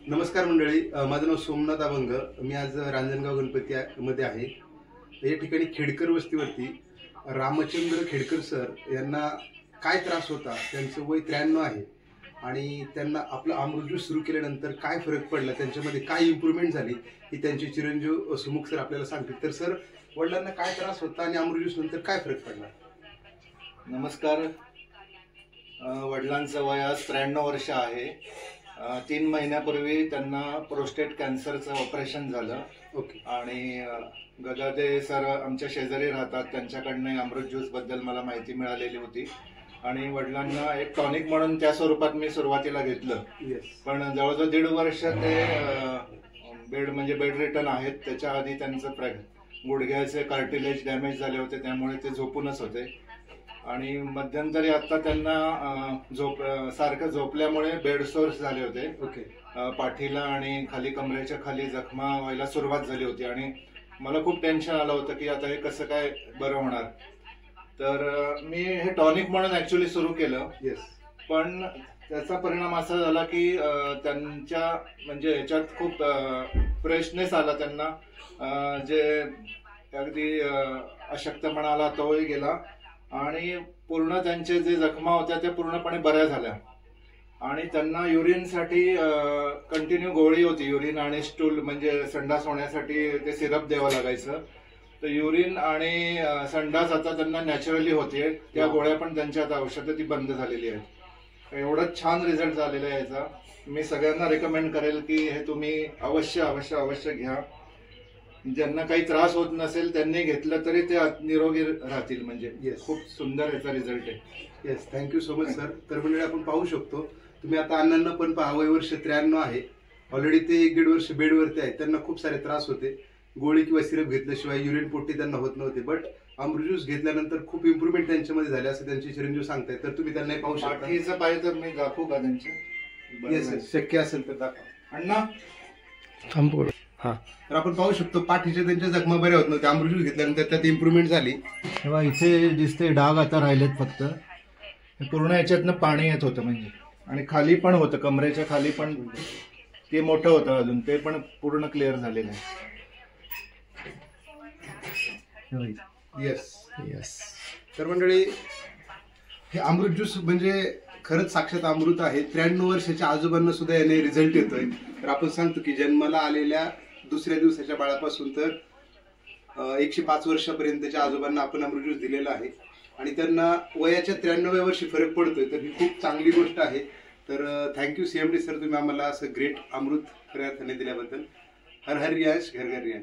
नमस्कार मंडळी, माझं नाव सोमनाथ अभंग. मी आज रांजणगाव गणपती मध्ये आहे. या ठिकाणी खेडकर वस्तीवरती रामचंद्र खेडकर सर यांना काय त्रास होता, त्यांचं वय 93 आहे आणि त्यांना आपलं अमृत ज्यूस सुरू केल्यानंतर काय फरक पडला, त्यांच्यामध्ये काय इम्प्रूव्हमेंट झाली ही त्यांचे चिरंजीव सुमुख सर आपल्याला सांगतील. तर सर, वडिलांना काय त्रास होता आणि अमृत ज्यूस नंतर काय फरक पडला? नमस्कार. वडिलांचं वय आज 93 वर्ष आहे. 3 महिन्यापूर्वी त्यांना प्रोस्टेट कॅन्सरचं ऑपरेशन झालं. ओके. आणि गदादे सर आमच्या शेजारी राहतात, त्यांच्याकडनं अमृत ज्यूस बद्दल मला माहिती मिळालेली होती आणि वडिलांना एक टॉनिक म्हणून त्या स्वरूपात मी सुरुवातीला घेतलं. पण जवळजवळ 1.5 वर्ष ते बेड रिटर्न आहेत. त्याच्या आधी त्यांचं गुडघ्याचे कार्टिलेज डॅमेज झाले होते, त्यामुळे ते झोपूनच होते. आणि मध्यंतरी आता त्यांना सारखं झोपल्यामुळे बेड सोर्स झाले होते. ओके. पाठीला आणि खाली कमरेच्या खाली जखमा व्हायला सुरुवात झाली होती आणि मला खूप टेन्शन आलं होतं की आता हे कसं काय बरं होणार. तर मी हे टॉनिक म्हणून ऍक्च्युली सुरू केलं. पण त्याचा परिणाम असा झाला की त्यांच्या म्हणजे ह्याच्यात खूप फ्रेशनेस आला त्यांना. जे अगदी अशक्तपणा आला तोही गेला आणि पूर्ण त्यांचे जे जखमा होत्या त्या पूर्णपणे बऱ्या झाल्या. आणि त्यांना युरिनसाठी कंटिन्यू गोळी होती. युरिन आणि स्टूल म्हणजे संडास होण्यासाठी ते सिरप द्यावं लागायचं. तर युरिन आणि संडास आता त्यांना नॅचरली होते. त्या गोळ्या पण त्यांच्या आता औषधं ती बंद झालेली आहेत. एवढं छान रिझल्ट झालेला आहे याचा. मी सगळ्यांना रेकमेंड करेल की हे तुम्ही अवश्य अवश्य अवश्य घ्या. ज्यांना काही त्रास होत नसेल त्यांनी घेतलं तरी ते निरोगी राहतील. म्हणजे खूप सुंदर याचा रिझल्ट आहे. Yes, thank you so much sir. तर म्हणजे आपण पाहू शकतो, तुम्ही आता अण्णांना पण पहा, वय वर्ष 93 आहे. ऑलरेडी ते 1.5 वर्ष बेडवरती आहेत. त्यांना खूप सारे त्रास होते. गोळी किंवा सिरप घेतल्याशिवाय युरिन पोटी त्यांना होत नव्हते. बट अमृत ज्यूस घेतल्यानंतर खूप इम्प्रूव्हमेंट त्यांच्यामध्ये झाले असं त्यांचे चिरंजीव सांगतायत. तर तुम्ही त्यांनाही पाहू शकता. पाठीचं पाहिजे तर मी दाखवू का त्यांचे? येस, शक्य असेल तर दाखवा. अण्णा तर आपण पाहू शकतो पाठीच्या त्यांच्या जखमा बऱ्या होत नव्हत्या. अमृत ज्यूस घेतल्यानंतर त्यात इम्प्रूव्हमेंट झाली. तेव्हा इथे दिसते डाग आता राहिलेत फक्त. पूर्ण याच्यातनं पाणी येत होतं म्हणजे. आणि खाली पण होतं, कमरेच्या खाली पण ते मोठं होतं अजून. ते पण पूर्ण क्लिअर झालेलं आहे. Yes yes. तर मंडळी, हे अमृत ज्यूस म्हणजे खरंच साक्षात अमृत आहे. 93 वर्षाच्या आजोबांना सुद्धा याने रिझल्ट येतोय. तर आपण सांगतो की जन्माला आलेल्या दुसऱ्या दिवसाच्या बाळापासून तर 105 वर्षापर्यंतच्या आजोबांना आपण अमृत ज्यूस दिलेला आहे आणि त्यांना वयाच्या 93व्या वर्षी फरक पडतोय. तर ही खूप चांगली गोष्ट आहे. तर थँक्यू CMD सर, तुम्ही आम्हाला असं ग्रेट अमृत खऱ्या अर्थाने दिल्याबद्दल. हर हर रियाज, घर घर रियाज.